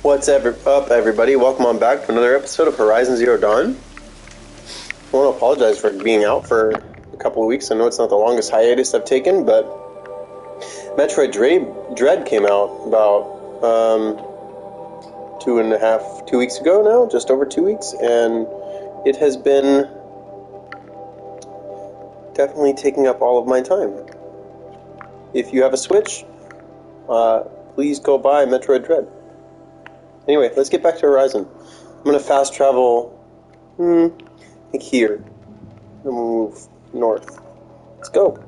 Up, everybody? Welcome on back to another episode of Horizon Zero Dawn. I want to apologize for being out for a couple of weeks. I know it's not the longest hiatus I've taken, but METROID DREAD came out about 2 weeks ago now, just over 2 weeks, and it has been definitely taking up all of my time. If you have a Switch, please go buy METROID DREAD. Anyway, let's get back to Horizon. I'm going to fast travel, I think here, and we'll move north. Let's go.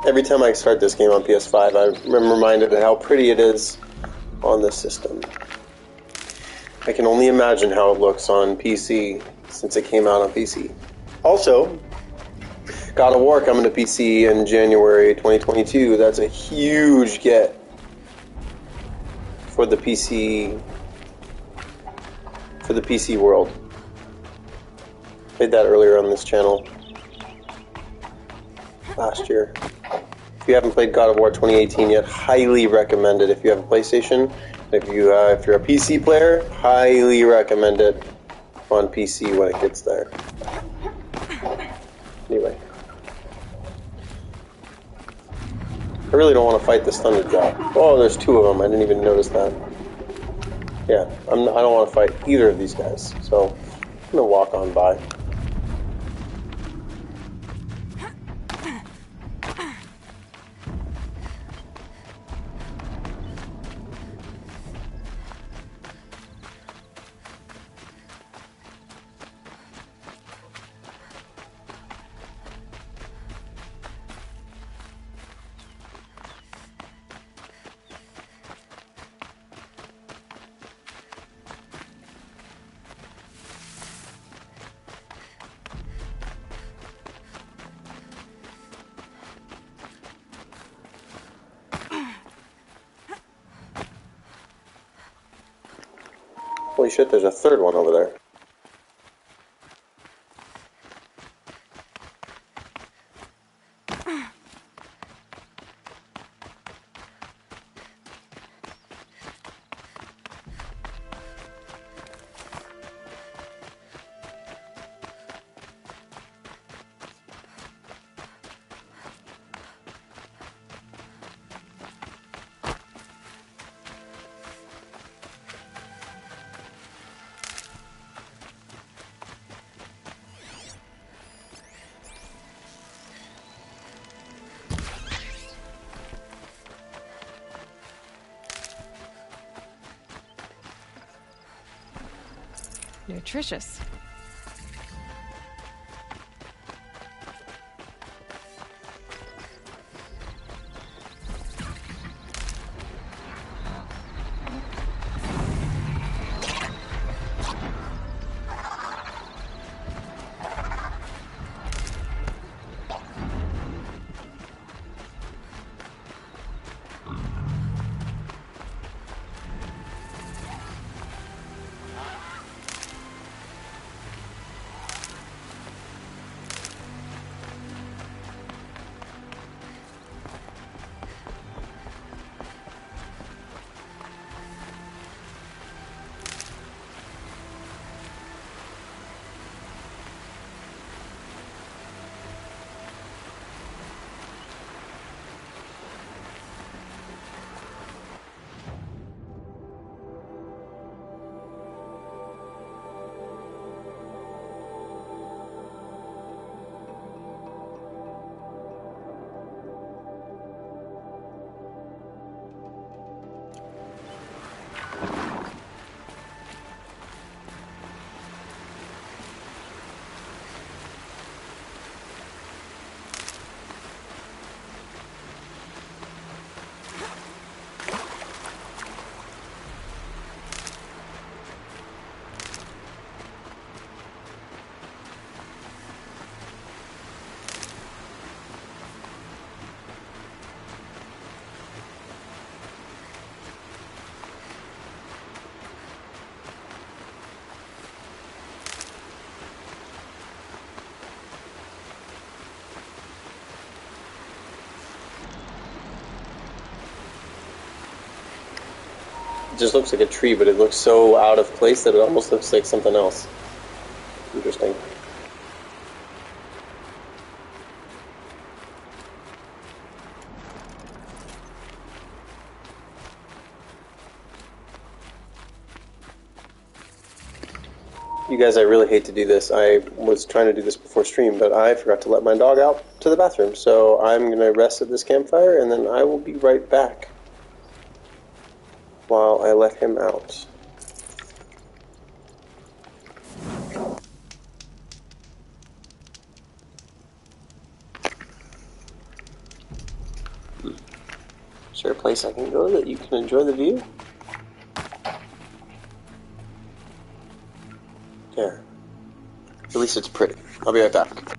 Every time I start this game on PS5, I'm reminded of how pretty it is on this system. I can only imagine how it looks on PC since it came out on PC. Also, God of War coming to PC in January 2022. That's a huge get for the PC world. Played that earlier on this channel last year. If you haven't played God of War 2018 yet, highly recommend it if you have a PlayStation. If you're a PC player, highly recommend it on PC when it gets there. Anyway. I really don't want to fight this Thunderjaw. Oh, there's two of them. I didn't even notice that. Yeah, I don't want to fight either of these guys. So, I'm going to walk on by. Holy shit, there's a third one over there. Nutritious. It just looks like a tree, but it looks so out of place that it almost looks like something else. Interesting. You guys, I really hate to do this. I was trying to do this before stream, but I forgot to let my dog out to the bathroom. So I'm going to rest at this campfire, and then I will be right back while I let him out. Is there a place I can go that you can enjoy the view? There. At least it's pretty. I'll be right back.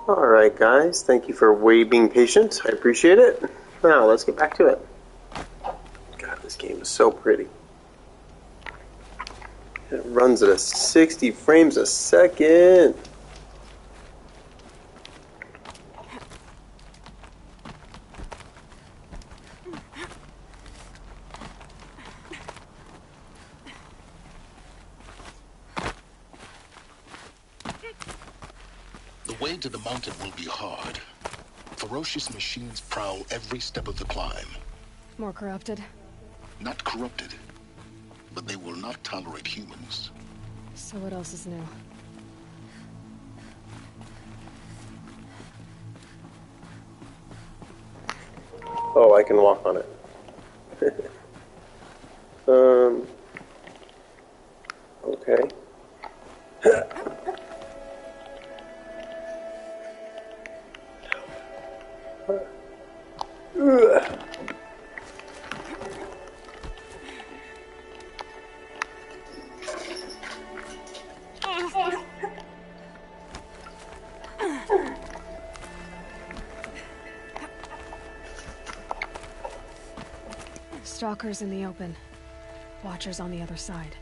Alright guys, thank you for being patient. I appreciate it. Now let's get back to it. God, this game is so pretty. It runs at 60 frames a second. The way to the mountain will be hard. Ferocious machines prowl every step of the climb. More corrupted? Not corrupted, but they will not tolerate humans. So what else is new? Oh, I can walk on it. Okay. Stalkers in the open. Watchers on the other side.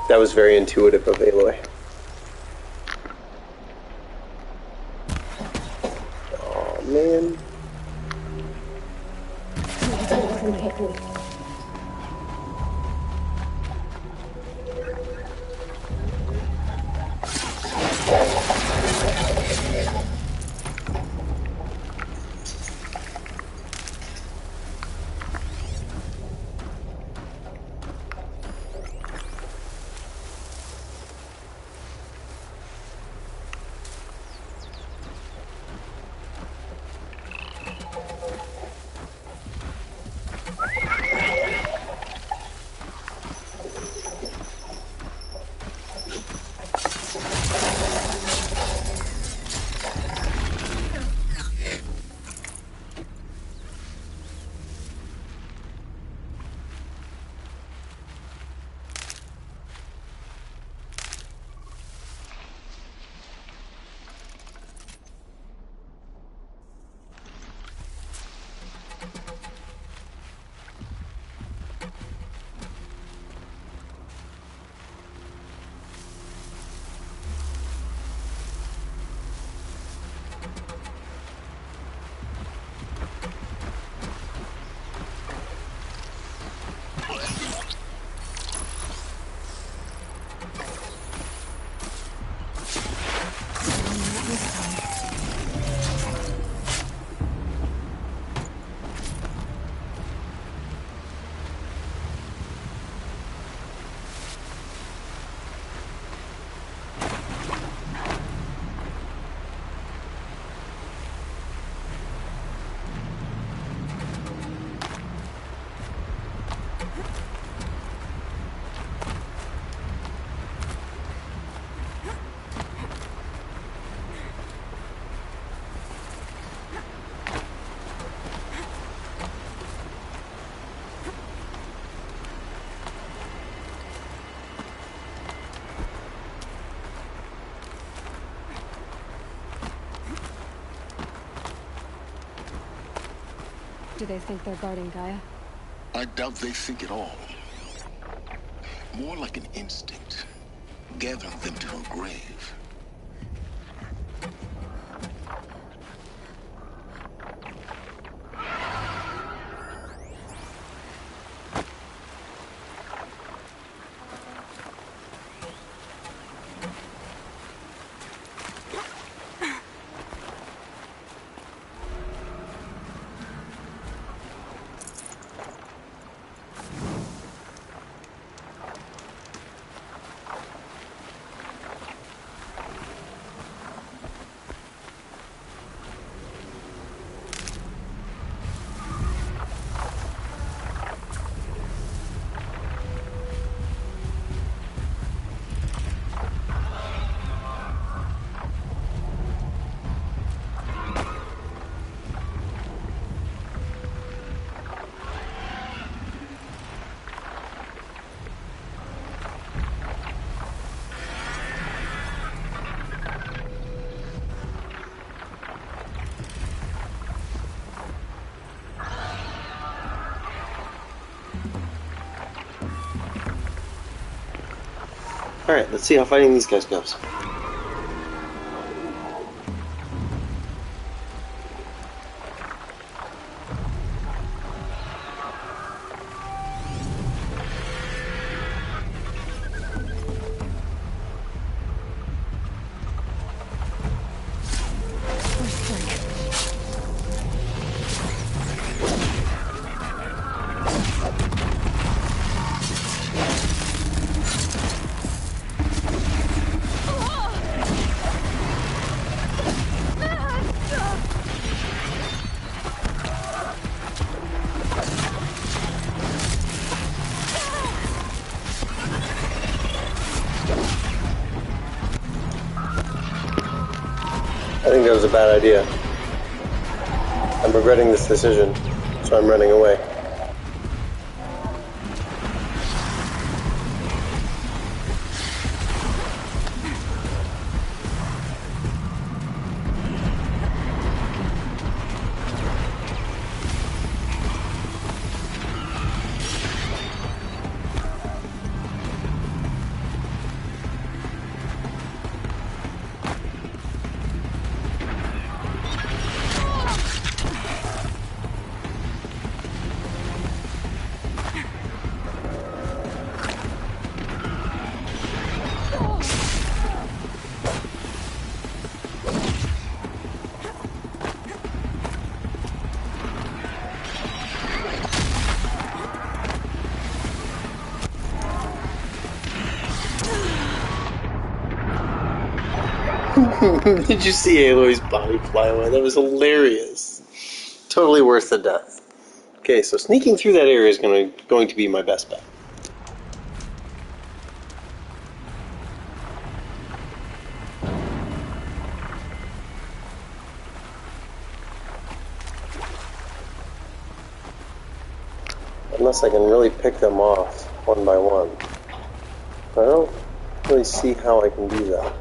That was very intuitive of Aloy. Oh man. Do they think they're guarding Gaia? I doubt they think at all. More like an instinct, gathering them to her grave. Alright, let's see how fighting these guys goes. I think that was a bad idea. I'm regretting this decision, so I'm running away. Did you see Aloy's body fly away? That was hilarious. Totally worth the death. Okay, so sneaking through that area is going to be my best bet. Unless I can really pick them off one by one. I don't really see how I can do that.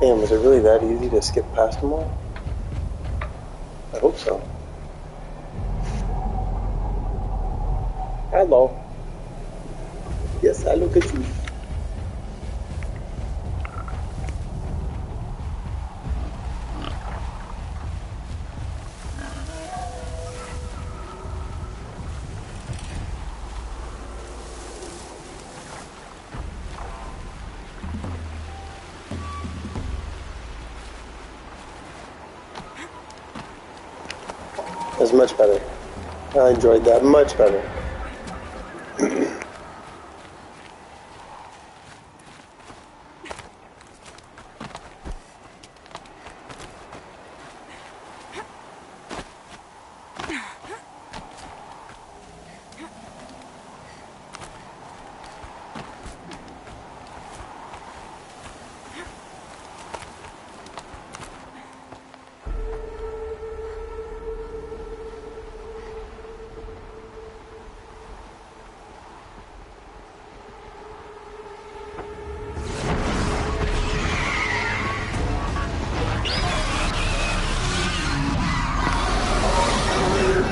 Damn, was it really that easy to skip past them all? I hope so. Hello. Yes, I look at you. That's much better. I enjoyed that much better.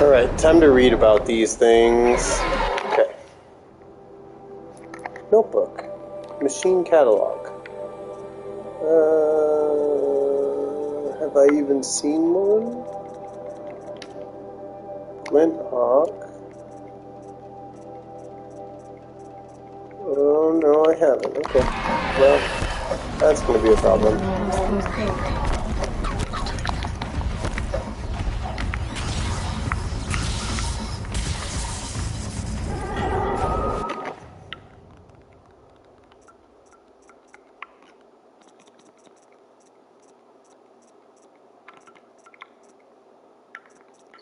Alright, time to read about these things. Okay. Notebook. Machine catalog. Have I even seen one? Flint Hawk. Oh, no, I haven't. Okay. Well, that's going to be a problem.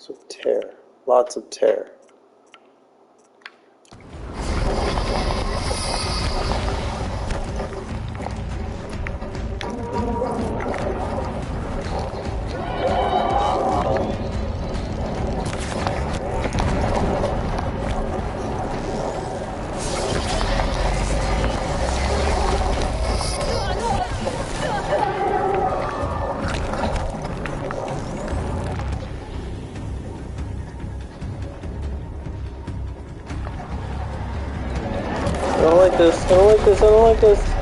Lots of tear. Lots of tear. I don't like this. I don't like this. I don't like this.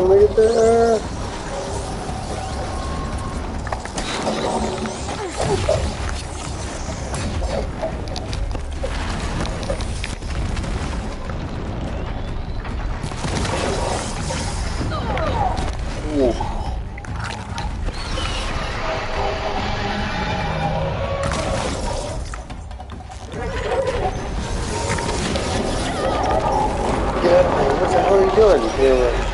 Look at there. What the hell are you doing? Yeah.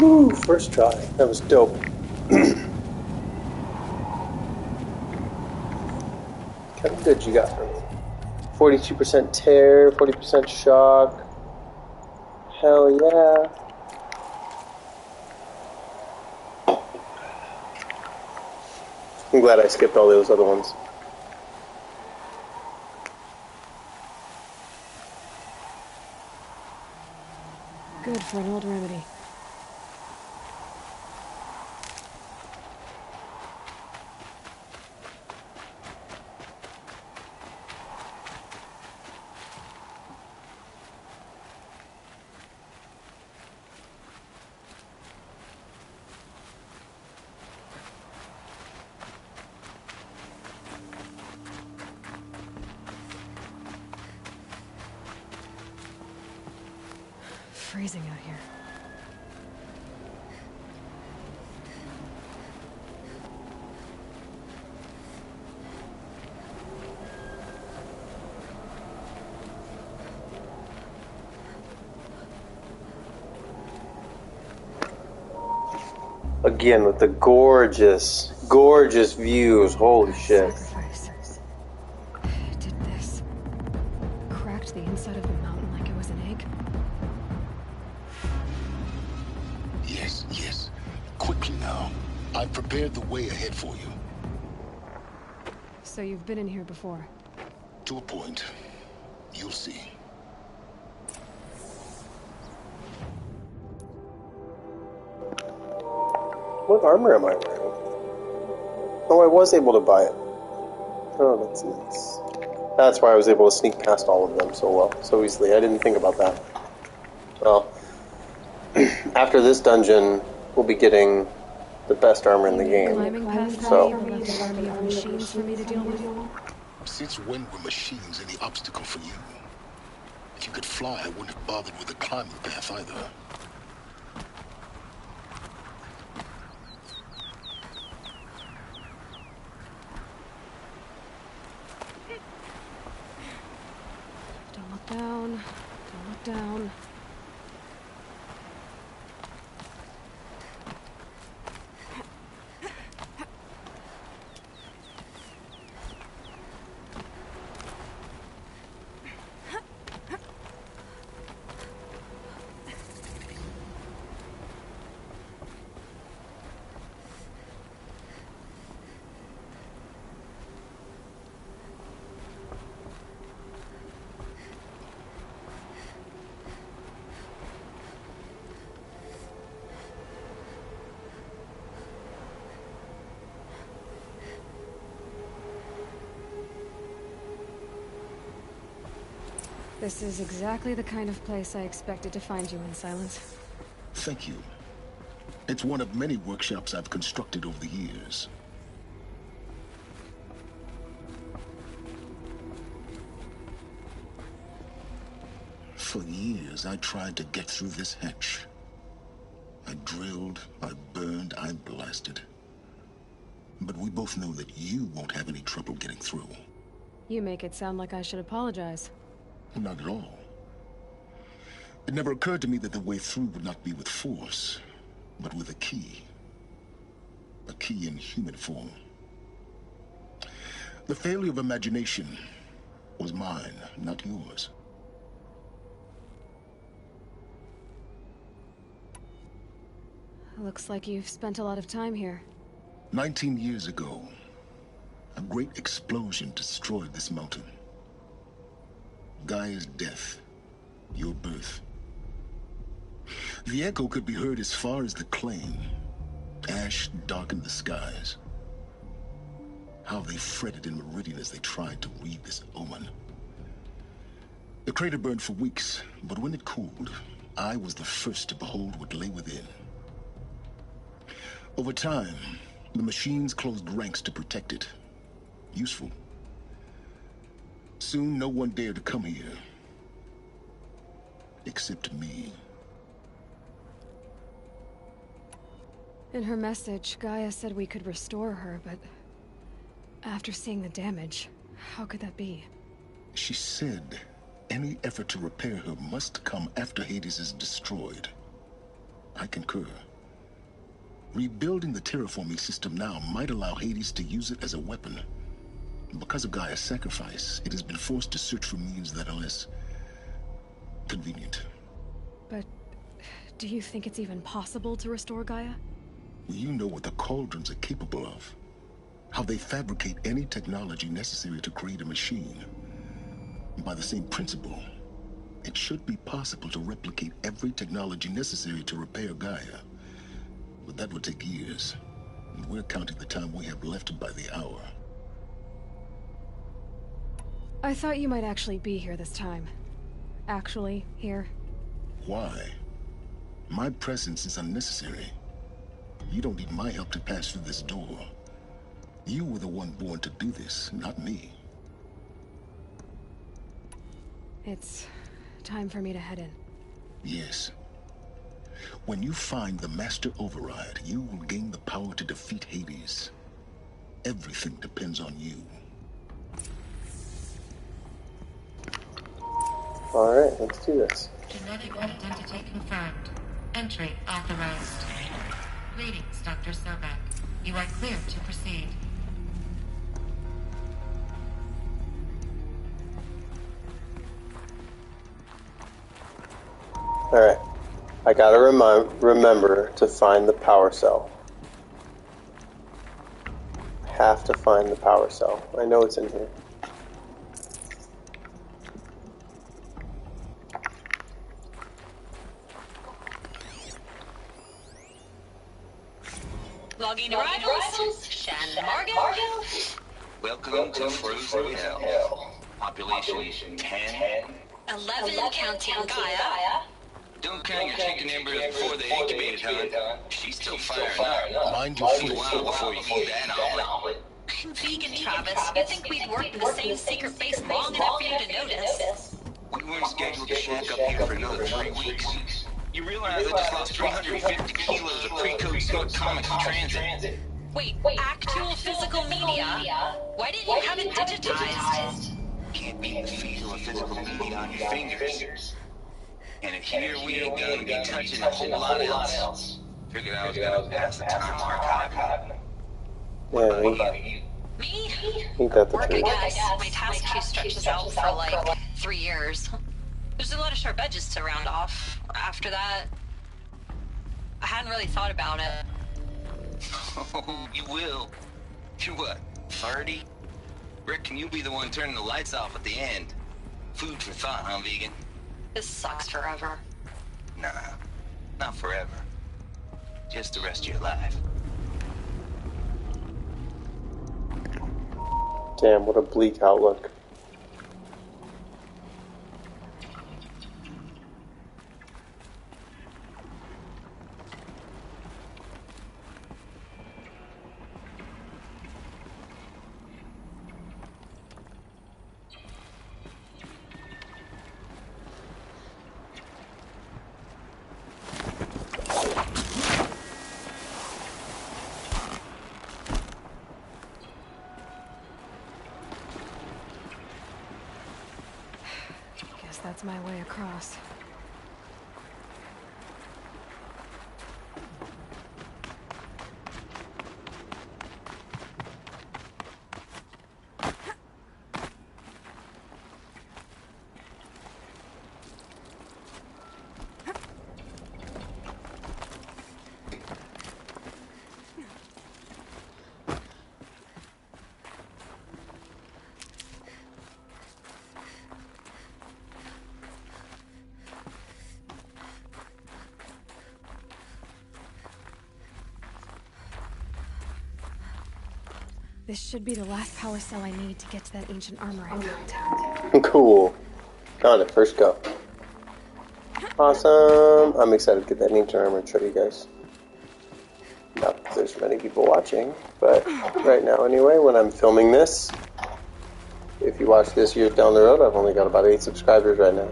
Woo, first try. That was dope. How good you got for me? 42% tear, 40% shock. Hell yeah. I'm glad I skipped all those other ones. Good for an old remedy. Freezing out here. Again with the gorgeous, gorgeous views. Holy shit. Sacrifice. It did this. Cracked the inside of the mountain like it was an egg. Yes, yes. Quickly now. I've prepared the way ahead for you. So you've been in here before? To a point. You'll see. What armor am I wearing? Oh, I was able to buy it. Oh, that's nice. That's why I was able to sneak past all of them so well, so easily. I didn't think about that. Well, after this dungeon, we'll be getting the best armor in the game. Climbing past So, the army of machines for me to deal with? Since when were machines any obstacle for you? If you could fly, I wouldn't have bothered with the climbing path either. Don't look down. Don't look down. This is exactly the kind of place I expected to find you in, Silence. Thank you. It's one of many workshops I've constructed over the years. For years, I tried to get through this hatch. I drilled, I burned, I blasted. But we both know that you won't have any trouble getting through. You make it sound like I should apologize. Not at all. It never occurred to me that the way through would not be with force, but with a key. A key in human form. The failure of imagination was mine, not yours. Looks like you've spent a lot of time here. 19 years ago, a great explosion destroyed this mountain. Gaia's death, your birth. The echo could be heard as far as the claim. Ash darkened the skies. How they fretted in Meridian as they tried to read this omen. The crater burned for weeks, but when it cooled, I was the first to behold what lay within. Over time, the machines closed ranks to protect it. Useful. Soon, no one dared to come here. Except me. In her message, Gaia said we could restore her, but after seeing the damage, how could that be? She said any effort to repair her must come after Hades is destroyed. I concur. Rebuilding the terraforming system now might allow Hades to use it as a weapon. Because of Gaia's sacrifice, it has been forced to search for means that are less convenient. But do you think it's even possible to restore Gaia? Well, you know what the cauldrons are capable of. How they fabricate any technology necessary to create a machine. By the same principle, it should be possible to replicate every technology necessary to repair Gaia. But that would take years. And we're counting the time we have left by the hour. I thought you might actually be here this time. Actually, here. Why? My presence is unnecessary. You don't need my help to pass through this door. You were the one born to do this, not me. It's time for me to head in. Yes. When you find the Master Override, you will gain the power to defeat Hades. Everything depends on you. Alright, let's do this. Genetic identity confirmed. Entry authorized. Greetings, Dr. Sobek. You are clear to proceed. Alright. I gotta remember to find the power cell. Have to find the power cell. I know it's in here. Logging arrivals, Shannon Margot. Welcome to Frozen Hell. Population 10. 11 counting Gaia. Don't count your chicken embryos before they incubated, hon. She's still firing up. Mind your Take a feet. while before you eat that omelet. I'm vegan, Travis. You think we'd worked in the same secret base long enough for you to notice? We weren't scheduled to shack up here for another 3 weeks. You realize I just lost 350 kilos of pre-code suit comics in transit. Wait, actual physical media? Why didn't you have it digitized? Can't beat the feel of physical media on your fingers. And if here we ain't gonna be touching a whole lot else. Figured I was gonna pass the time archiving. What about you? Me? Ain't that the Work, I truth? guess. My task queue stretches out for like 3 years. There's a lot of sharp edges to round off. After that, I hadn't really thought about it. Oh, you will. You're what, 30? Rick, can you be the one turning the lights off at the end? Food for thought, huh, vegan? This sucks forever. Nah, not forever. Just the rest of your life. Damn, what a bleak outlook. That's my way across. This should be the last power cell I need to get to that ancient armor I found. Cool. Found it. First go. Awesome. I'm excited to get that ancient armor and show you guys. Not that there's many people watching, but right now anyway, when I'm filming this, if you watch this years down the road, I've only got about 8 subscribers right now.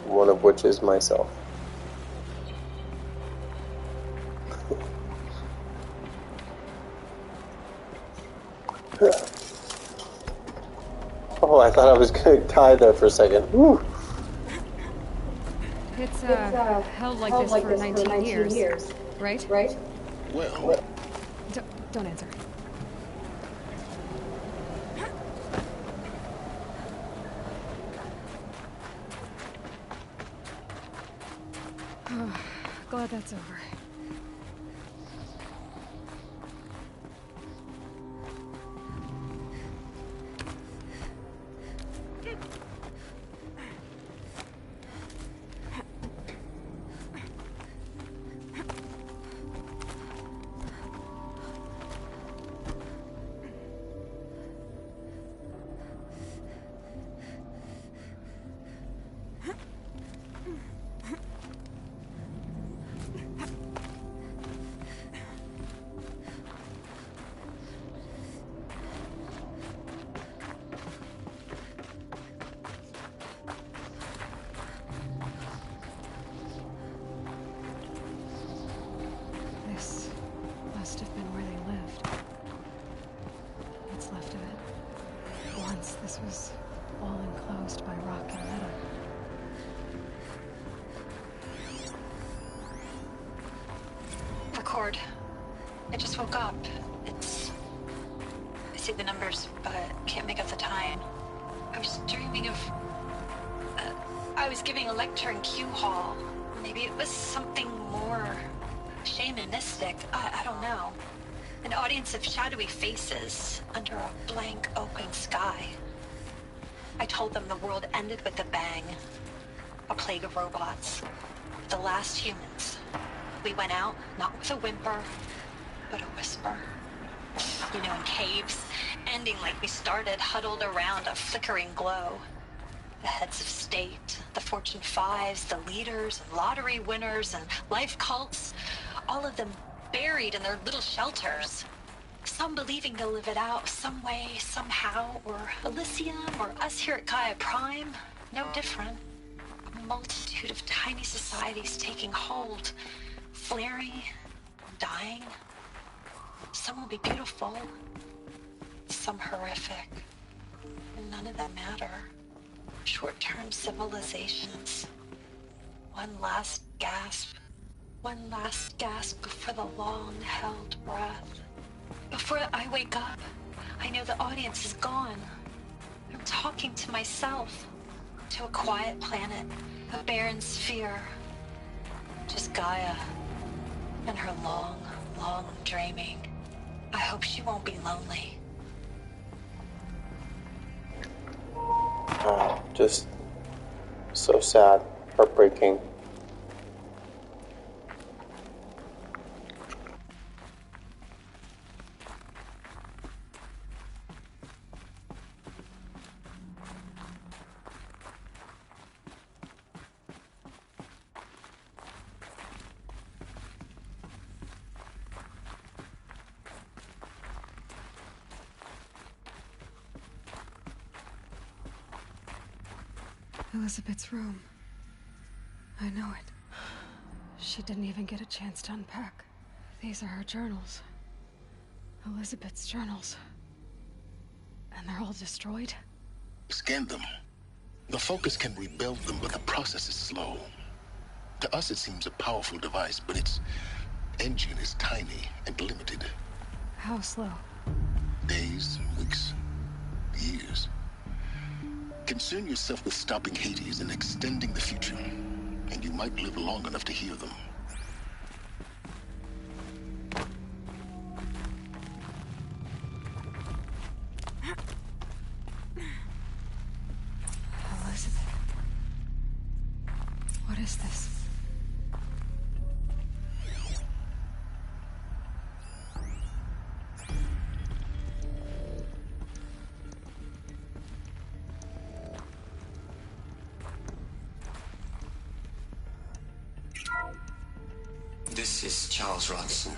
One of which is myself. Oh, I thought I was going to die there for a second. Woo. It's held like this for 19 years, right? Well, Don't answer. Oh, glad that's over. This must have been where they lived. What's left of it. Once this was all enclosed by rock and metal. Record. I just woke up. I see the numbers, but can't make out the time. I was dreaming of... I was giving a lecture in Q Hall. Maybe it was something more shamanistic. I don't know. An audience of shadowy faces under a blank open sky. I told them the world ended with a bang. A plague of robots. The last humans. We went out, not with a whimper, but a whisper. You know, in caves, ending like we started, huddled around a flickering glow. The heads of state, the Fortune 5s, the leaders, and lottery winners, and life cults, all of them buried in their little shelters. Some believing they'll live it out some way, somehow, or Elysium, or us here at Gaia Prime, no different. A multitude of tiny societies taking hold, flaring, dying. Some will be beautiful, some horrific, and none of them matter. Short-term civilizations. One last gasp before the long-held breath. Before I wake up, I know the audience is gone. I'm talking to myself, to a quiet planet, a barren sphere. Just Gaia and her long, long dreaming. I hope she won't be lonely. Just so sad, heartbreaking. Elizabeth's room. I know it. She didn't even get a chance to unpack. These are her journals. Elizabeth's journals. And they're all destroyed? scan them. The Focus can rebuild them, but the process is slow. To us, it seems a powerful device, but its engine is tiny and limited. How slow? Days, weeks, years. Concern yourself with stopping Hades and extending the future, and you might live long enough to hear them. Elizabeth. What is this? This is Charles Ronson.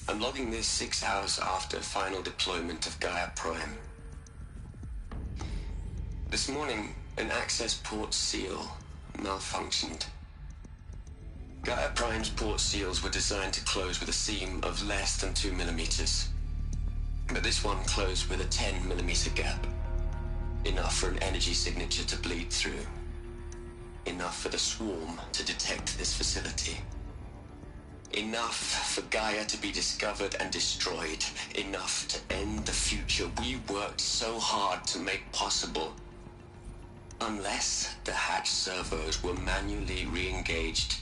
I'm logging this 6 hours after final deployment of Gaia Prime. This morning, an access port seal malfunctioned. Gaia Prime's port seals were designed to close with a seam of less than 2 millimeters. But this one closed with a 10 millimeter gap. Enough for an energy signature to bleed through. Enough for the swarm to detect this facility. Enough for Gaia to be discovered and destroyed. Enough to end the future we worked so hard to make possible. Unless the hatch servos were manually re-engaged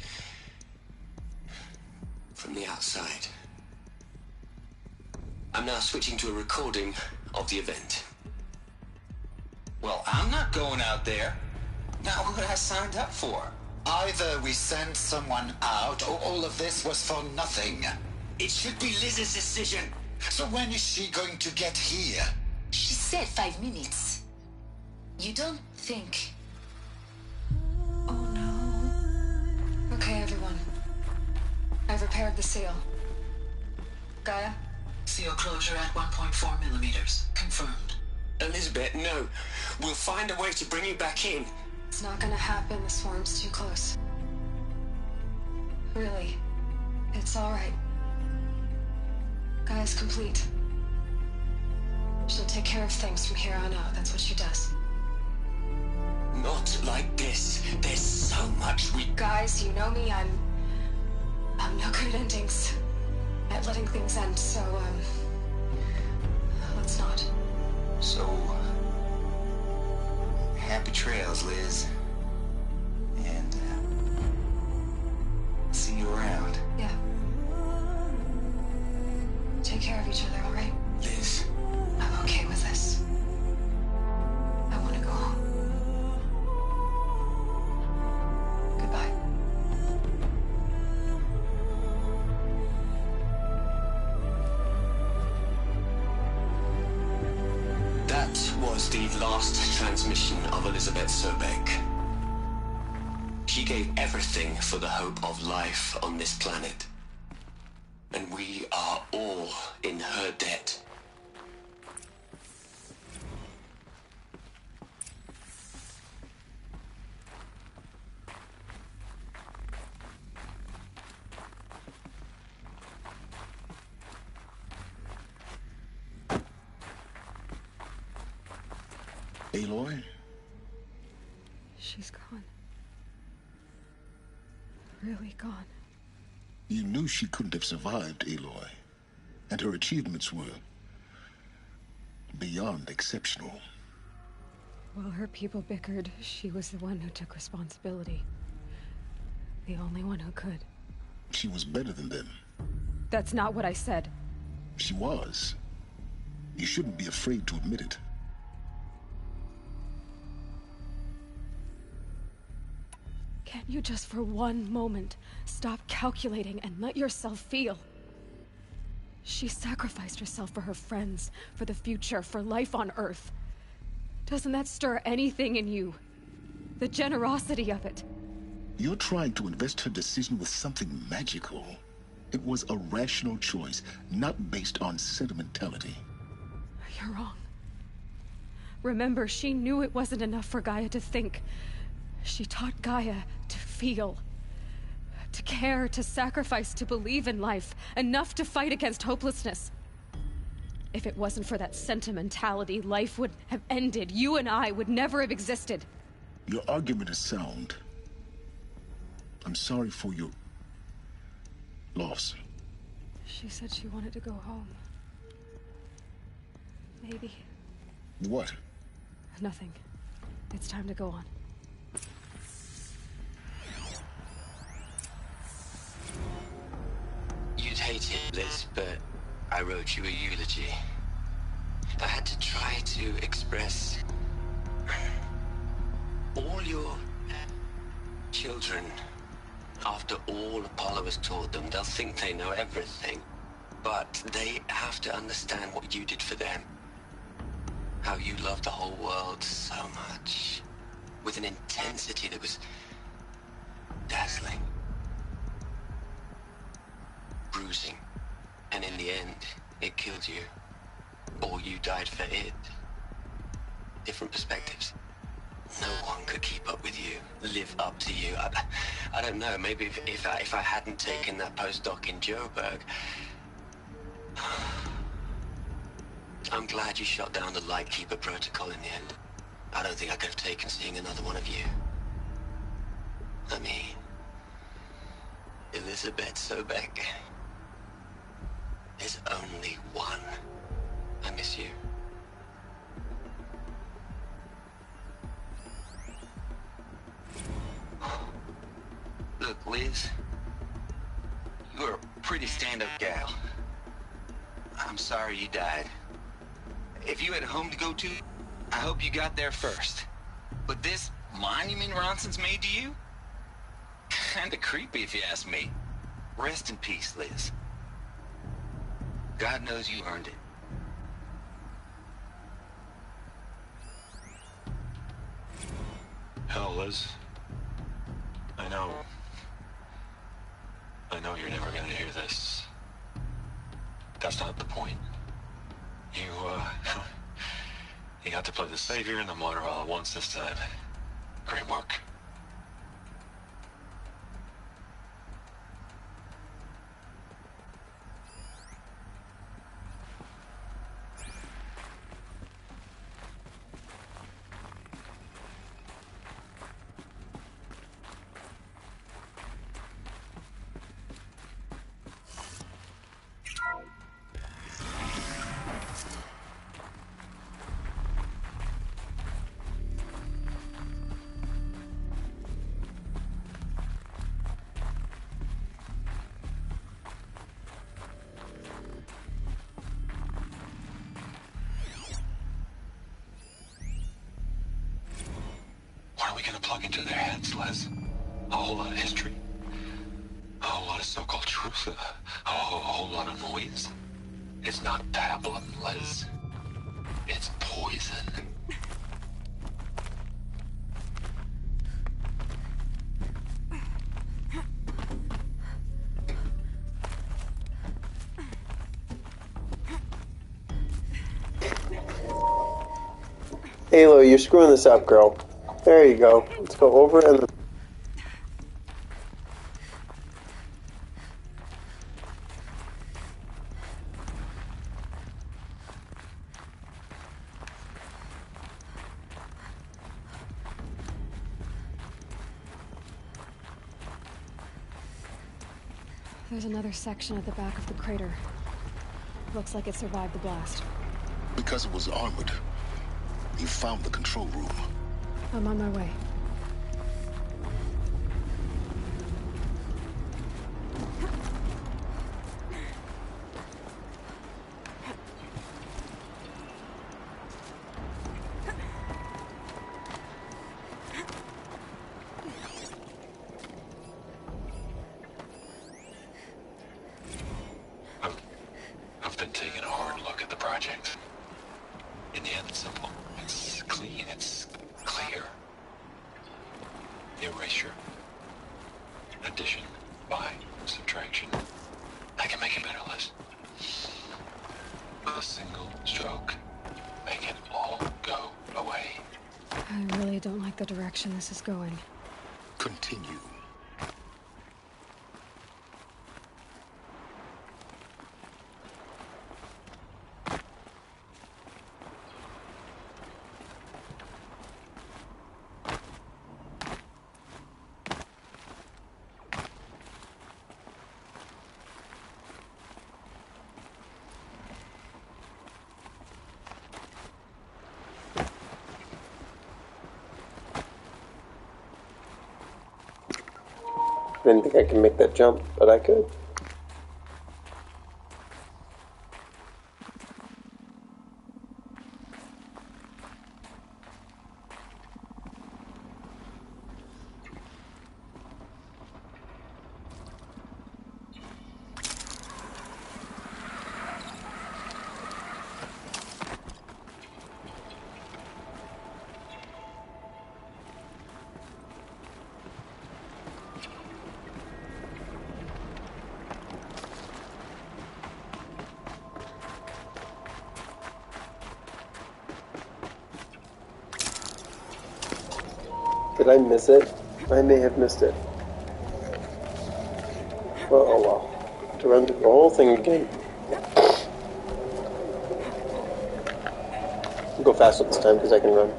from the outside. I'm now switching to a recording of the event. Well, I'm not going out there. Not what I signed up for. Either we send someone out, or all of this was for nothing. It should be Liz's decision. So when is she going to get here? She said 5 minutes. You don't think... Oh no. Okay, everyone. I've repaired the seal. Gaia? Seal closure at 1.4 millimeters. Confirmed. Elizabeth, no. We'll find a way to bring you back in. It's not gonna happen. The swarm's too close. Really. It's alright. Gaia's complete. She'll take care of things from here on out. That's what she does. Not like this. There's so much we... Guys, you know me. I'm no good at endings. At letting things end, so, let's not. So... happy trails, Liz. And, see you around. Yeah. Take care of each other, alright? Liz. I'm okay with this. I want to go home. Goodbye. That was the last transmission of Elizabeth Sobek. She gave everything for the hope of life on this planet. And we are all in her debt. Aloy? She's gone. Really gone. You knew she couldn't have survived, Aloy. And her achievements were beyond exceptional. While her people bickered, she was the one who took responsibility. The only one who could. She was better than them. That's not what I said. She was. You shouldn't be afraid to admit it. Can't you just for one moment stop calculating and let yourself feel? She sacrificed herself for her friends, for the future, for life on Earth. Doesn't that stir anything in you? The generosity of it. You're trying to invest her decision with something magical. It was a rational choice, not based on sentimentality. You're wrong. Remember, she knew it wasn't enough for Gaia to think. She taught Gaia to feel. To care, to sacrifice, to believe in life. Enough to fight against hopelessness. If it wasn't for that sentimentality, life would have ended. You and I would never have existed. Your argument is sound. I'm sorry for your loss. She said she wanted to go home. Maybe. What? Nothing. It's time to go on. You'd hate it, Liz, but I wrote you a eulogy. I had to try to express all your children. After all Apollo has taught them, they'll think they know everything. But they have to understand what you did for them. How you loved the whole world so much. With an intensity that was dazzling. Bruising. And in the end, it killed you. Or you died for it. Different perspectives. No one could keep up with you, live up to you. I don't know, maybe if I hadn't taken that postdoc in Joburg. I'm glad you shot down the Lightkeeper protocol in the end. I don't think I could have taken seeing another one of you. I mean, Elizabeth Sobek. There's only one. I miss you. Look, Liz. You're a pretty stand-up gal. I'm sorry you died. If you had a home to go to, I hope you got there first. But this monument Ronson's made to you? Kinda creepy if you ask me. Rest in peace, Liz. God knows you earned it. Hell, Liz. I know you're never gonna hear this. That's not the point. You, you got to play the savior and the martyr all at once this time. Great work. What are we gonna plug into their heads, Les? A whole lot of history? A whole lot of so-called truth? A whole lot of noise? It's not pablum, Les. It's poison. Halo, you're screwing this up, girl. There you go. Let's go over and... There's another section at the back of the crater. Looks like it survived the blast. Because it was armored. You found the control room. I'm on my way. I've been taking a hard look at the project. In the end, it's simple. It's clean. It's clear. Erasure. Addition. By. Subtraction. I can make it better, Liz. With a single stroke. Make it all go away. I really don't like the direction this is going. Continue. I didn't think I could make that jump, but I could. Did I miss it? I may have missed it. Well, oh well. To run through the whole thing again. I'll go faster this time because I can run.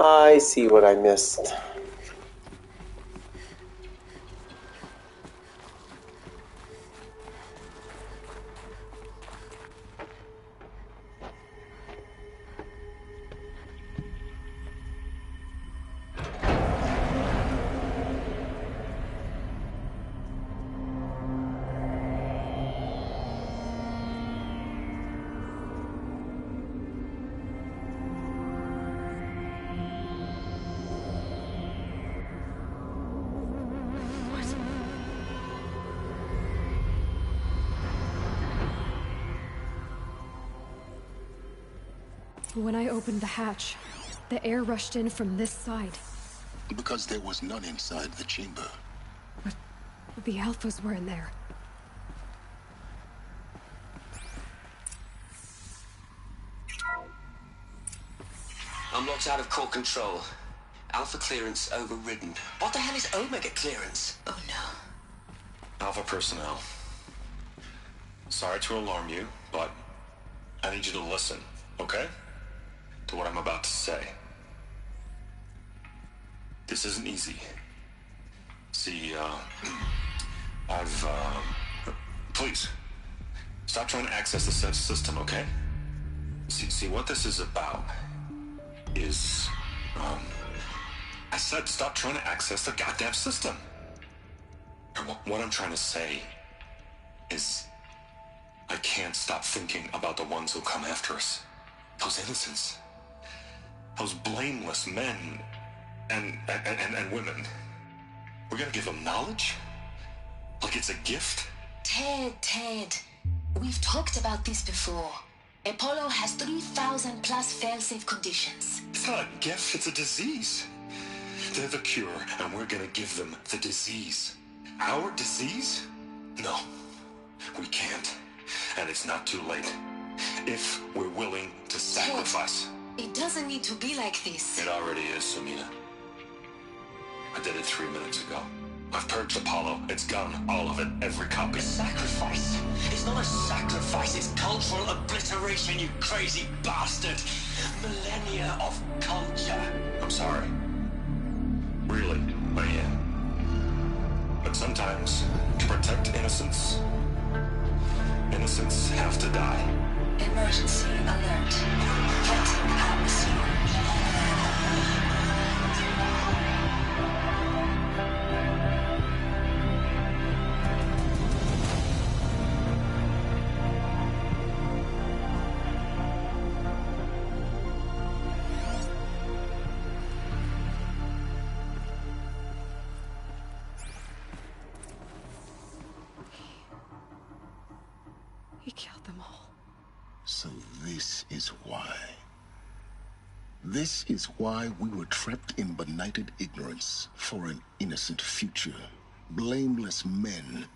I see what I missed. When I opened the hatch, the air rushed in from this side. Because there was none inside the chamber. But the Alphas were in there. I'm locked out of core control. Alpha clearance overridden. What the hell is Omega clearance? Oh no. Alpha personnel. Sorry to alarm you, but I need you to listen, okay? To what I'm about to say. This isn't easy. See, please, stop trying to access the sense system, okay? See, what this is about is, I said stop trying to access the goddamn system. What I'm trying to say is, I can't stop thinking about the ones who come after us. Those innocents. Those blameless men and women. We're gonna give them knowledge? Like it's a gift? Ted. We've talked about this before. Apollo has 3,000 plus fail-safe conditions. It's not a gift, it's a disease. They're the cure, and we're gonna give them the disease. Our disease? No, we can't. And it's not too late. If we're willing to sacrifice. Ted, it doesn't need to be like this. It already is, Samina. I did it 3 minutes ago. I've purged Apollo. It's gone. All of it. Every copy. Sacrifice? It's not a sacrifice, it's cultural obliteration, you crazy bastard! Millennia of culture. I'm sorry. Really, I am. But sometimes, to protect innocence, innocents have to die. Emergency alert. Getting atmosphere. He killed them all. So this is why. This is why we were trapped in benighted ignorance for an innocent future. Blameless men.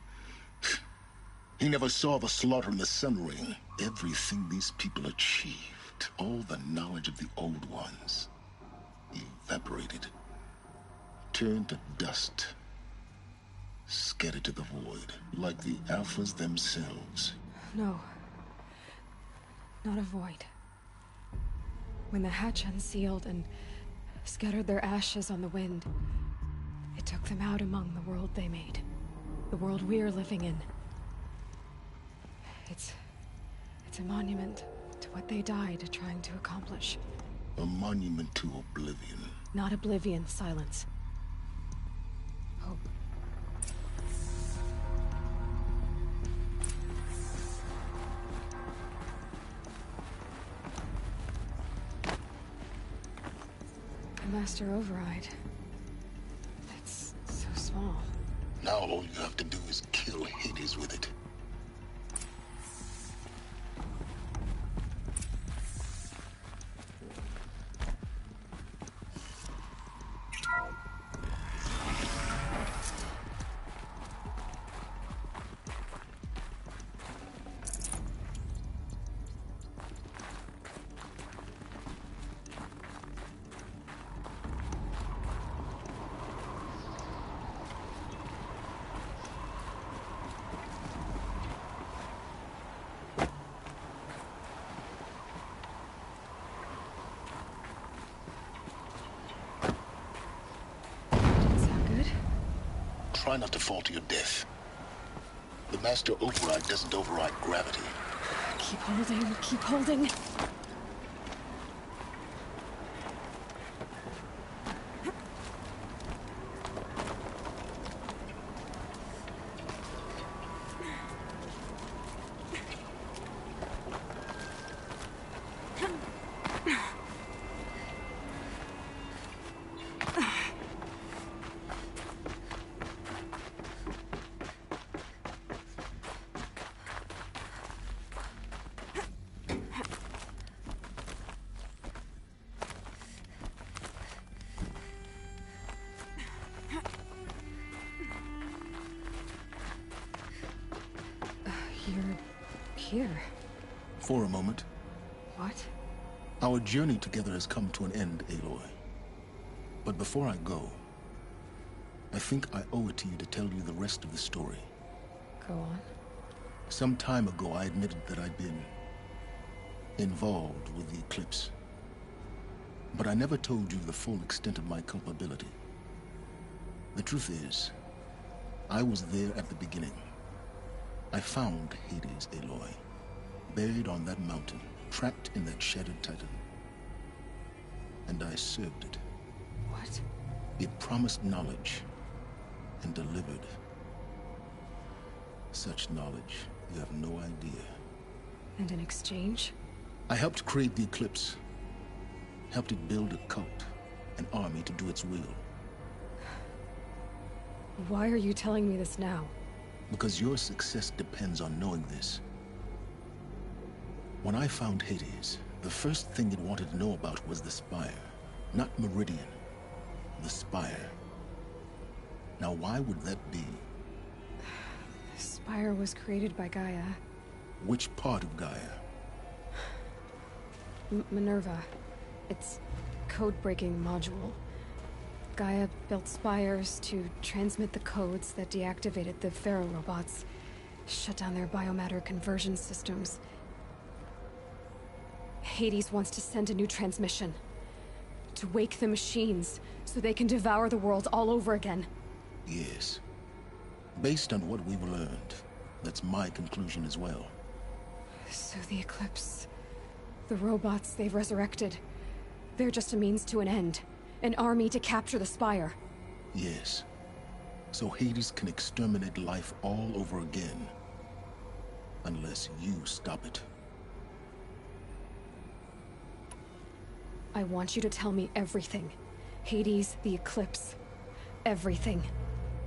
He never saw the slaughter in the Sun Ring. Everything these people achieved, all the knowledge of the old ones, evaporated. Turned to dust. Scattered to the void, like the Alphas themselves. No. Not a void. When the hatch unsealed and scattered their ashes on the wind, it took them out among the world they made. The world we're living in. It's a monument to what they died trying to accomplish. A monument to oblivion. Not oblivion, silence. Hope. The Master Override. It's so small. Now all you have to do is kill Hades with it. try not to fall to your death. The master override doesn't override gravity. Keep holding, keep holding. You're here. For a moment. What? Our journey together has come to an end, Aloy. But before I go, I think I owe it to you to tell you the rest of the story. Go on. Some time ago, I admitted that I'd been involved with the eclipse. But I never told you the full extent of my culpability. The truth is, I was there at the beginning. I found Hades, Aloy, buried on that mountain, trapped in that shattered titan. And I served it. What? It promised knowledge and delivered. Such knowledge, you have no idea. And in exchange? I helped create the eclipse. Helped it build a cult, an army to do its will. Why are you telling me this now? Because your success depends on knowing this. When I found Hades, the first thing it wanted to know about was the Spire. Not Meridian. The Spire. Now why would that be? The Spire was created by Gaia. Which part of Gaia? Minerva. It's code-breaking module. Gaia built spires to transmit the codes that deactivated the Pharaoh robots, shut down their biomatter conversion systems. Hades wants to send a new transmission. To wake the machines, so they can devour the world all over again. Yes. Based on what we've learned, that's my conclusion as well. So the Eclipse... the robots they've resurrected... they're just a means to an end. An army to capture the Spire. Yes. So Hades can exterminate life all over again. Unless you stop it. I want you to tell me everything. Hades, the Eclipse. Everything.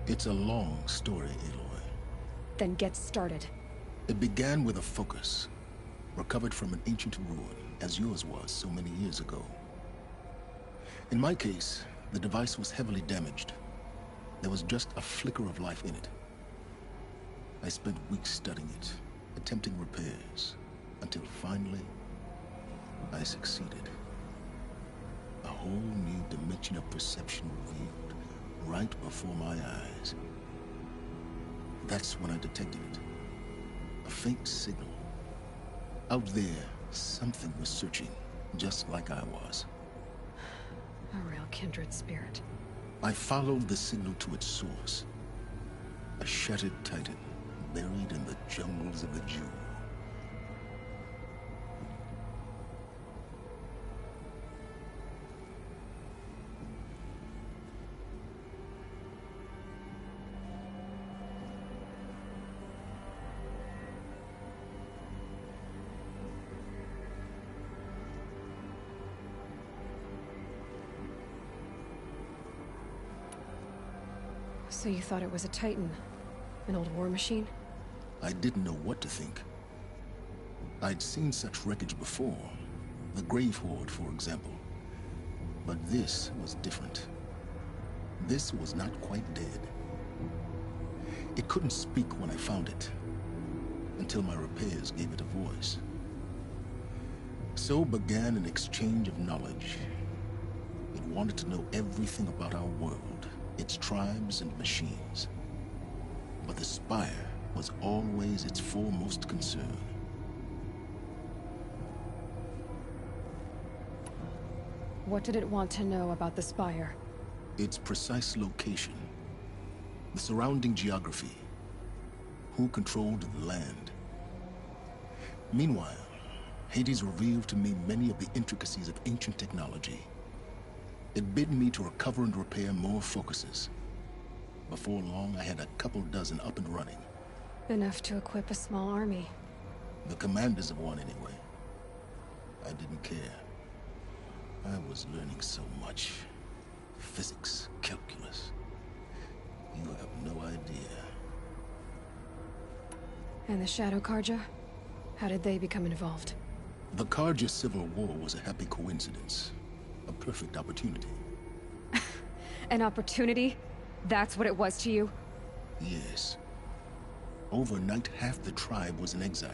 It's a long story, Aloy. Then get started. It began with a focus. Recovered from an ancient ruin, as yours was so many years ago. In my case, the device was heavily damaged. There was just a flicker of life in it. I spent weeks studying it, attempting repairs, until finally, I succeeded. A whole new dimension of perception revealed right before my eyes. That's when I detected it. A faint signal. Out there, something was searching, just like I was. A real kindred spirit. I followed the signal to its source. A shattered titan, buried in the jungles of the Jew. So you thought it was a Titan? An old war machine? I didn't know what to think. I'd seen such wreckage before. The Grave Horde, for example. But this was different. This was not quite dead. It couldn't speak when I found it, until my repairs gave it a voice. So began an exchange of knowledge. It wanted to know everything about our world, its tribes and machines. But the Spire was always its foremost concern. What did it want to know about the Spire? Its precise location. the surrounding geography, who controlled the land. Meanwhile, Hades revealed to me many of the intricacies of ancient technology. It bid me to recover and repair more focuses. Before long, I had a couple dozen up and running. Enough to equip a small army. The commanders of one, anyway. I didn't care. I was learning so much. Physics, calculus. You have no idea. And the Shadow Karja? How did they become involved? The Karja Civil War was a happy coincidence. A perfect opportunity. An opportunity? That's what it was to you? Yes. Overnight, half the tribe was in exile,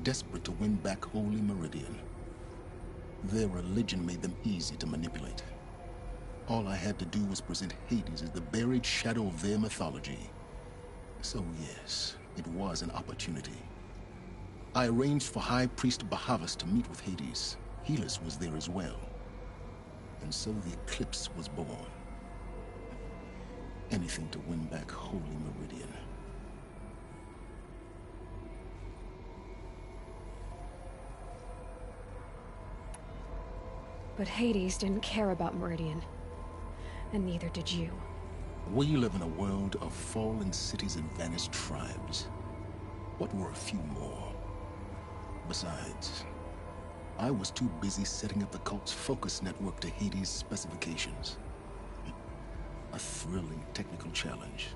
desperate to win back Holy Meridian. Their religion made them easy to manipulate. All I had to do was present Hades as the buried shadow of their mythology. So yes, it was an opportunity. I arranged for High Priest Bahavas to meet with Hades. Helis was there as well. And so the eclipse was born. Anything to win back Holy Meridian. But Hades didn't care about Meridian. And neither did you. We live in a world of fallen cities and vanished tribes. What were a few more? Besides, I was too busy setting up the cult's focus network to Hades' specifications. A thrilling technical challenge,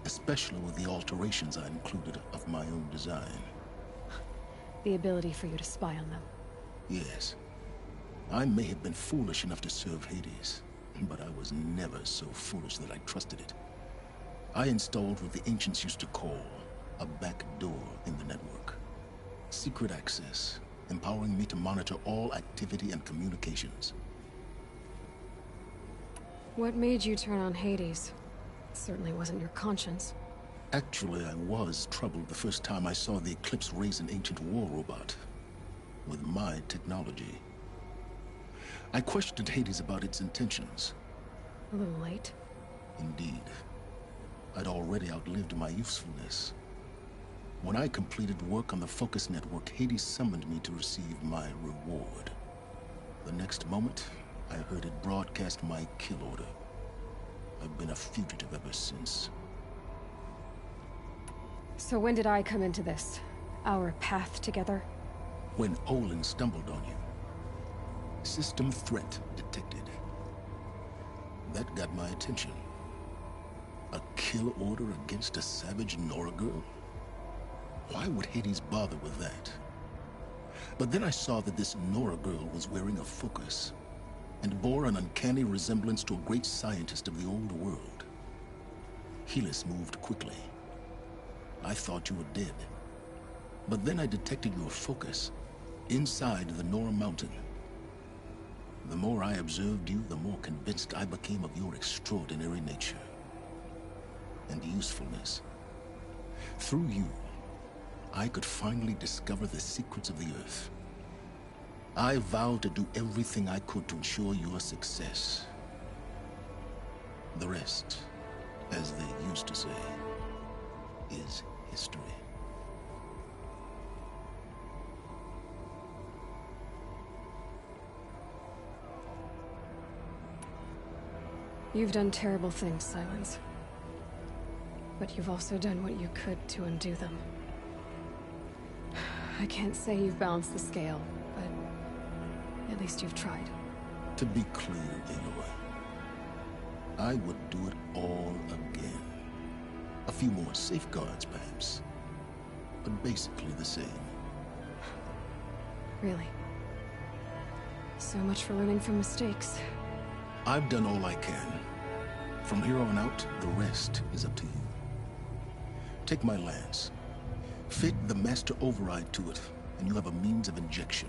especially with the alterations I included of my own design. The ability for you to spy on them. Yes. I may have been foolish enough to serve Hades, but I was never so foolish that I trusted it. I installed what the ancients used to call a back door in the network. Secret access, empowering me to monitor all activity and communications. What made you turn on Hades? It certainly wasn't your conscience. Actually, I was troubled the first time I saw the Eclipse raise an ancient war robot. With my technology. I questioned Hades about its intentions. A little late. Indeed. I'd already outlived my usefulness. When I completed work on the Focus Network, Hades summoned me to receive my reward. The next moment, I heard it broadcast my kill order. I've been a fugitive ever since. So when did I come into this? Our path together? When Olin stumbled on you. System threat detected. That got my attention. A kill order against a savage Nora girl? Why would Hades bother with that? But then I saw that this Nora girl was wearing a focus, and bore an uncanny resemblance to a great scientist of the old world. Helis moved quickly. I thought you were dead. But then I detected your focus, inside the Nora mountain. The more I observed you, the more convinced I became of your extraordinary nature. And usefulness. Through you, I could finally discover the secrets of the Earth. I vowed to do everything I could to ensure your success. The rest, as they used to say, is history. You've done terrible things, Silence. But you've also done what you could to undo them. I can't say you've balanced the scale, but at least you've tried. To be clear, Aloy, I would do it all again. A few more safeguards, perhaps, but basically the same. Really? So much for learning from mistakes. I've done all I can. From here on out, the rest is up to you. Take my lance. Fit the master override to it, and you have a means of injection.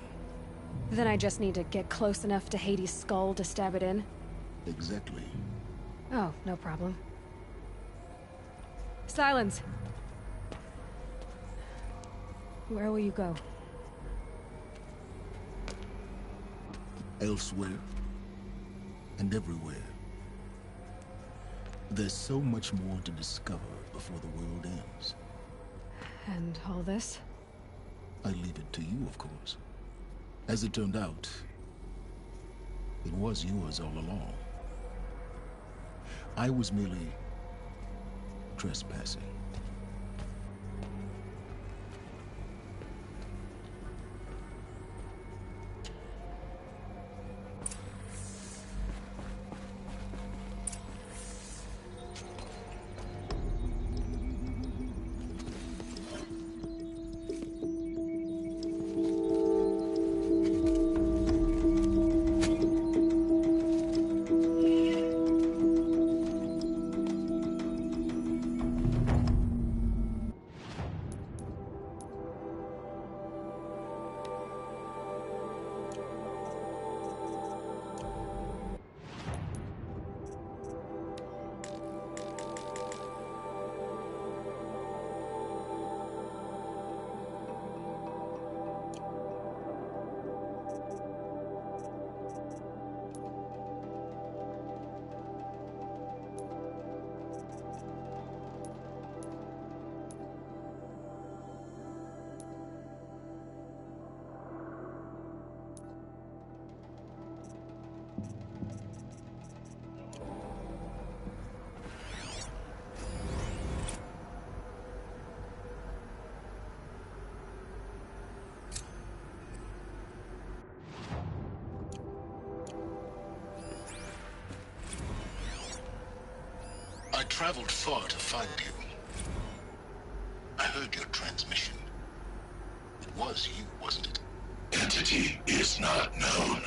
Then I just need to get close enough to Hades' skull to stab it in? Exactly. Oh, no problem. Silence! Where will you go? Elsewhere. And everywhere. There's so much more to discover before the world ends. And all this? I leave it to you, of course. As it turned out, it was yours all along. I was merely trespassing. I traveled far to find you. I heard your transmission. It was you, wasn't it? Entity is not known.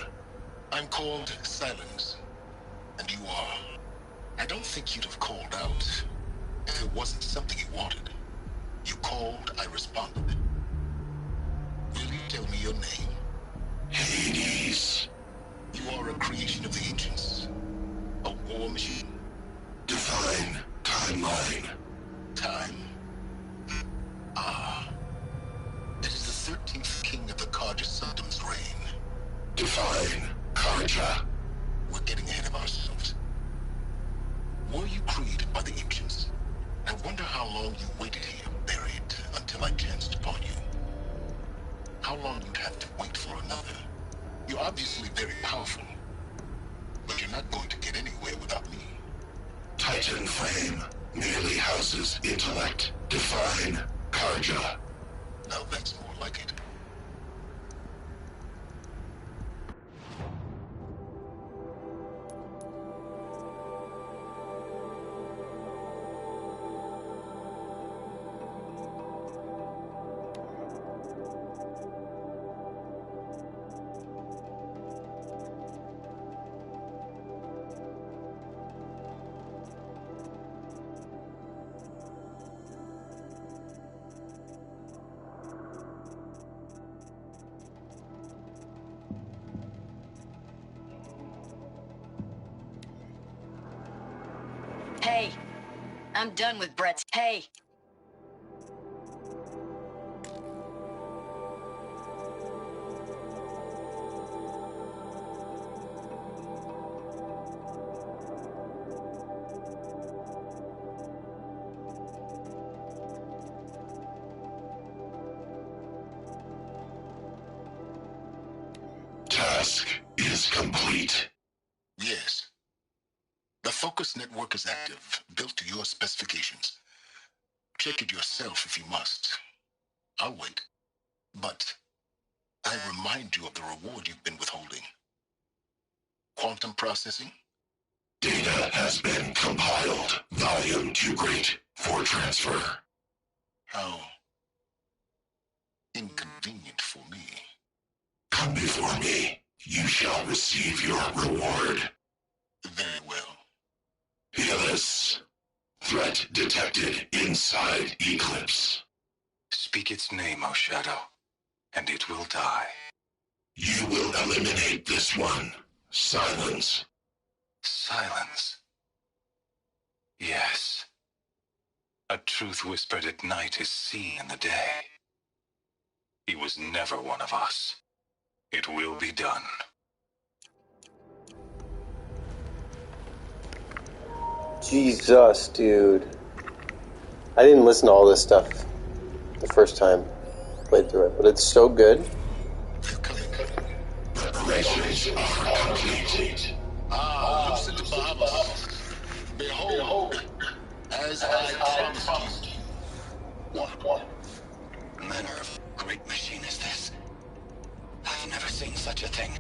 I'm called Silence, and you are. I don't think you'd have called out if it wasn't something you wanted. You called, I responded. Will you tell me your name? Hades. You are a creation of the ancients. A war machine. Divine timeline. Time. Ah. It is the 13th king of the Karja Sanctum's reign. Divine Karja. We're getting ahead of ourselves. Were you created by the ancients? I wonder how long you waited here, buried, until I chanced upon you. How long you'd have to wait for another. You're obviously very powerful, but you're not going to get anywhere without me. Titan Flame merely houses intellect. Divine Karja. Now that's more like it. Hey, I'm done with Brett's. Hey. Task is complete. Yes. The focus network is active, built to your specifications. Check it yourself if you must. I'll wait. But I remind you of the reward you've been withholding. Quantum processing? Data has been compiled. Volume too great for transfer. How inconvenient for me. Come before me. You shall receive your reward. Very well. Healus. Threat detected inside Eclipse. Speak its name, O Shadow, and it will die. You will eliminate this one. Silence. Silence. Yes. A truth whispered at night is seen in the day. He was never one of us. It will be done. Jesus, dude. I didn't listen to all this stuff the first time I played through it, but it's so good. Preparations are complete. Lucent Bahamas. Behold, as I promised you. What manner of great machine is this? I've never seen such a thing.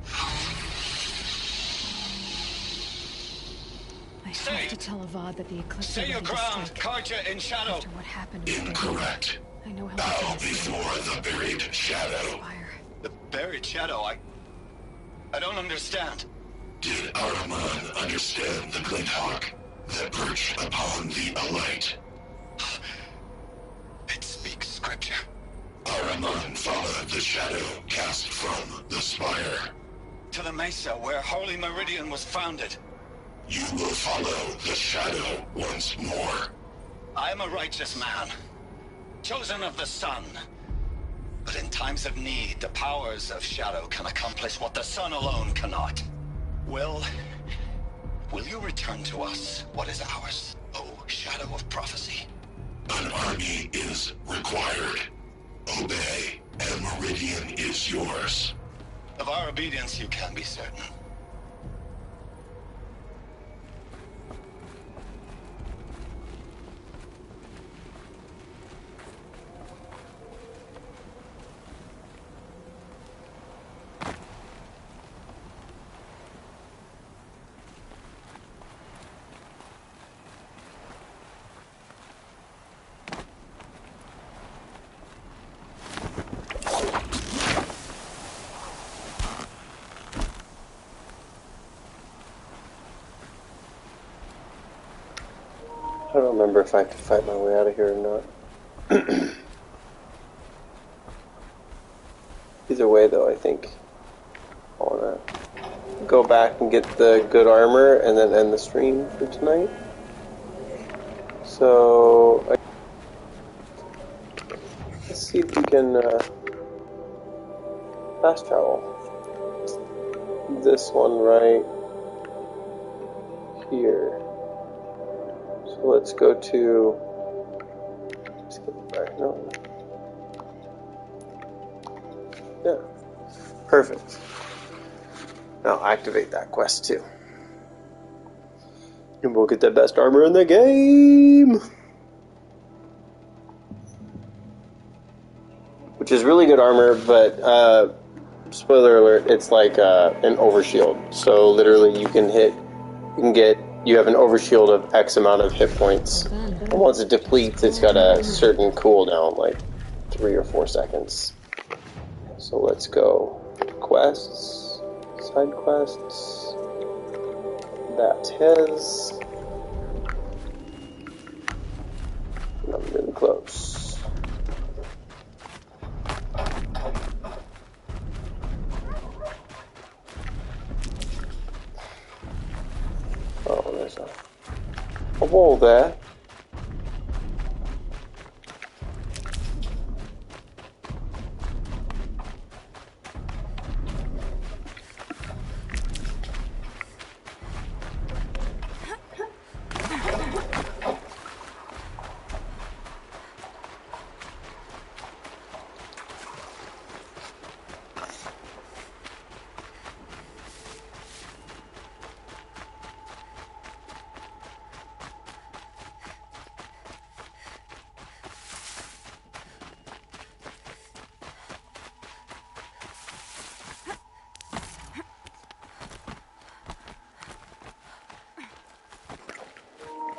I have to tell Avad that the eclipse Stay your ground, Carja in shadow. After what happened Incorrect. I know how Bow before the buried shadow. The buried shadow, I don't understand. Did Araman understand the glint hawk that perched upon the alight? It speaks scripture. Araman followed the shadow cast from the spire. To the mesa where Holy Meridian was founded. You will follow the shadow once more. I am a righteous man, chosen of the sun. But in times of need, the powers of shadow can accomplish what the sun alone cannot. Will you return to us what is ours, O shadow of prophecy? An army is required. Obey, and Meridian is yours. Of our obedience you can be certain. I don't remember if I could fight my way out of here or not. Either way, though, I think I want to go back and get the good armor and then end the stream for tonight. So, let's see if we can fast travel. This one right here. So let's go to. No. Yeah. Perfect. Now activate that quest too. And we'll get the best armor in the game! Which is really good armor, but spoiler alert, it's like an overshield. So literally you have an overshield of X amount of hit points. And once it depletes, it's got a certain cooldown, like 3 or 4 seconds. So let's go. Quests, side quests. That's his. And I'm really close. Oh, there's a wall there.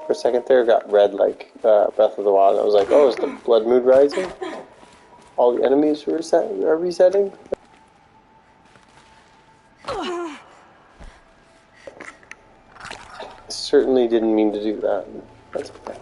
For a second there, it got red like Breath of the Wild. I was like, oh, is the blood mood rising? All the enemies are resetting? Certainly didn't mean to do that. That's okay.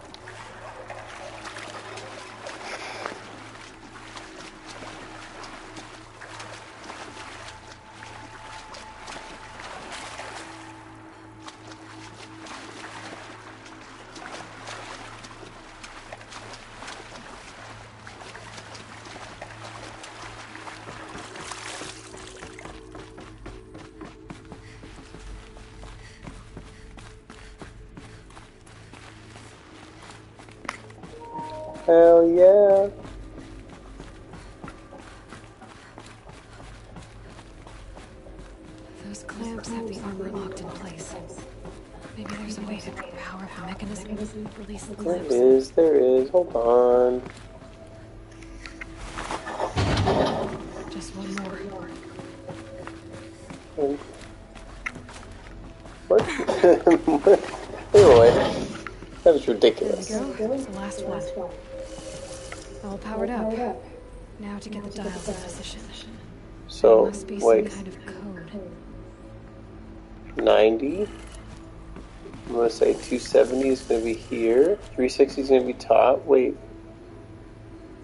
Hell yeah. Those clamps have the armor locked in place. Maybe there's a way to power up the mechanism, release the clamps. There is. Hold on. Just one more. What? Anyway, that was ridiculous. There we go. It's the last one. All powered up. Now to get the dials in position. So, there must be wait. some kind of code. 90. I'm going to say 270 is going to be here. 360 is going to be top. Wait.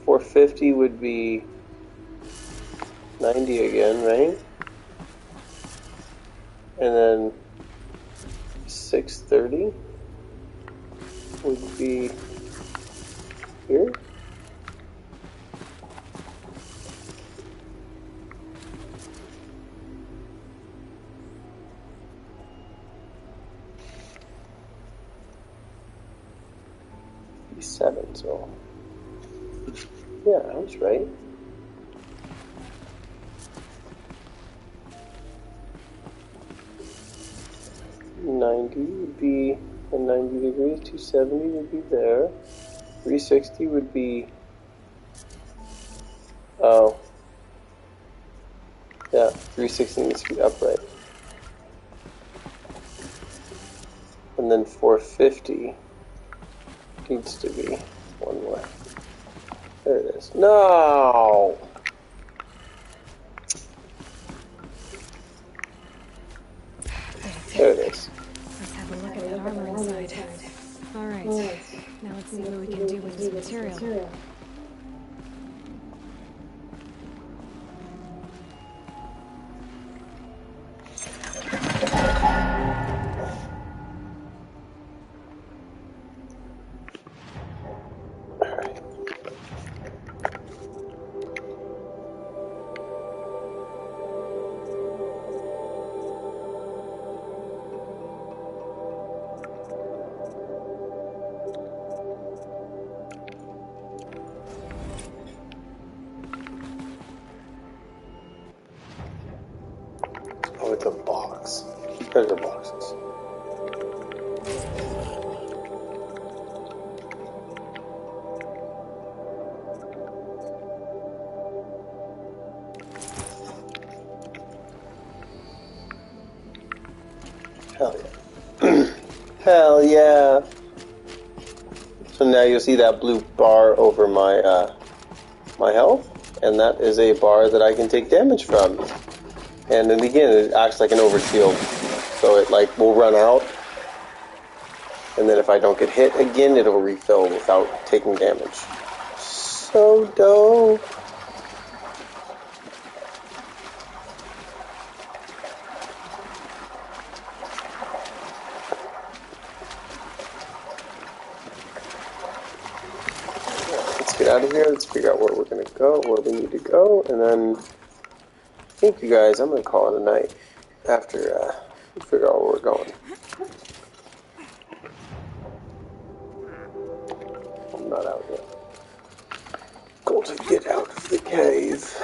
450 would be 90 again, right? And then 630 would be here. Seven, so yeah, I was right. $90 would be at 90 degrees. 270 would be there. 360 would be. Oh, yeah. 360 needs to be upright, and then 450. Needs to be one more. There it is. No! There it is. Let's have a look at that armor inside. Alright, now let's see what we can do with this material. Oh, it's a box. Treasure boxes. Hell yeah. Hell yeah. So now you'll see that blue bar over my my health, and that is a bar that I can take damage from. And then again, it acts like an overshield, so it like will run out, and then if I don't get hit again, it'll refill without taking damage. So dope. Let's get out of here. Let's figure out where we're gonna go, where we need to go, and then I think you guys, I'm gonna call it a night after we figure out where we're going. I'm not out yet. Go to get out of the cave.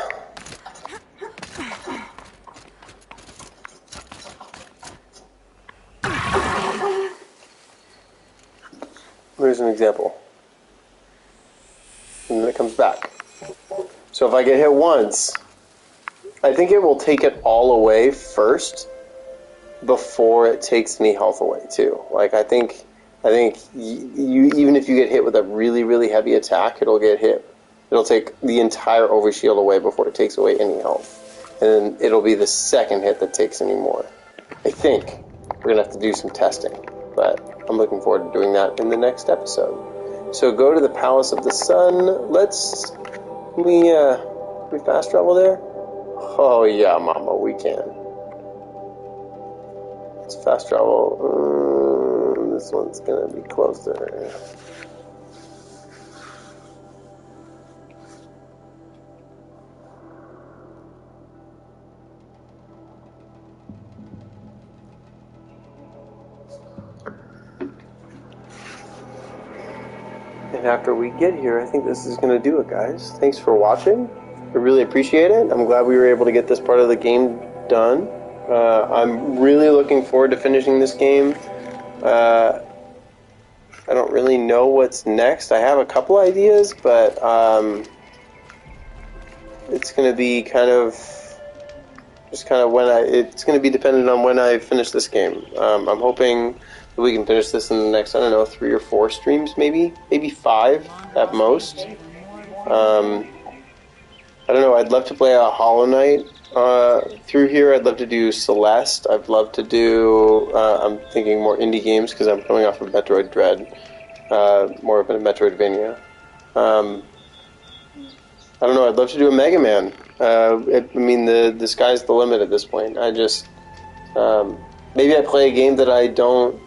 Here's an example. And then it comes back. So if I get hit once, I think it will take it all away first before it takes any health away too. Like I think you even if you get hit with a really, really heavy attack, it'll take the entire overshield away before it takes away any health. And then it'll be the second hit that takes any more. I think we're gonna have to do some testing, but I'm looking forward to doing that in the next episode. So go to the Palace of the Sun. Can we fast travel there? Oh yeah, mama, we can. Let's fast travel. This one's gonna be closer. And after we get here, I think this is going to do it, guys. Thanks for watching. I really appreciate it. I'm glad we were able to get this part of the game done. I'm really looking forward to finishing this game. I don't really know what's next. I have a couple ideas, but it's going to be it's going to be dependent on when I finish this game. I'm hoping that we can finish this in the next, I don't know, 3 or 4 streams, maybe 5 at most. I don't know, I'd love to play a Hollow Knight through here. I'd love to do Celeste. I'd love to do, I'm thinking more indie games because I'm coming off of Metroid Dread, more of a Metroidvania. I don't know, I'd love to do a Mega Man. I mean, the sky's the limit at this point. I just, maybe I play a game that I don't,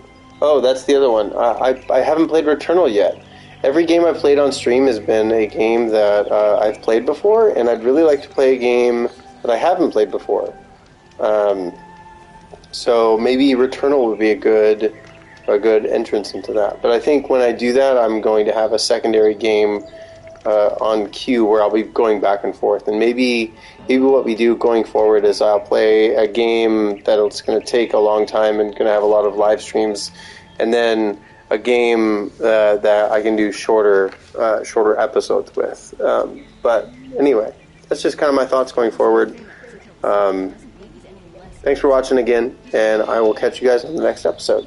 oh, that's the other one. I haven't played Returnal yet. Every game I've played on stream has been a game that I've played before, and I'd really like to play a game that I haven't played before. So maybe Returnal would be a good entrance into that. But I think when I do that, I'm going to have a secondary game on queue where I'll be going back and forth. And maybe what we do going forward is I'll play a game that's going to take a long time and going to have a lot of live streams, and then a game that I can do shorter episodes with. But anyway, that's just kind of my thoughts going forward. Thanks for watching again, and I will catch you guys on the next episode.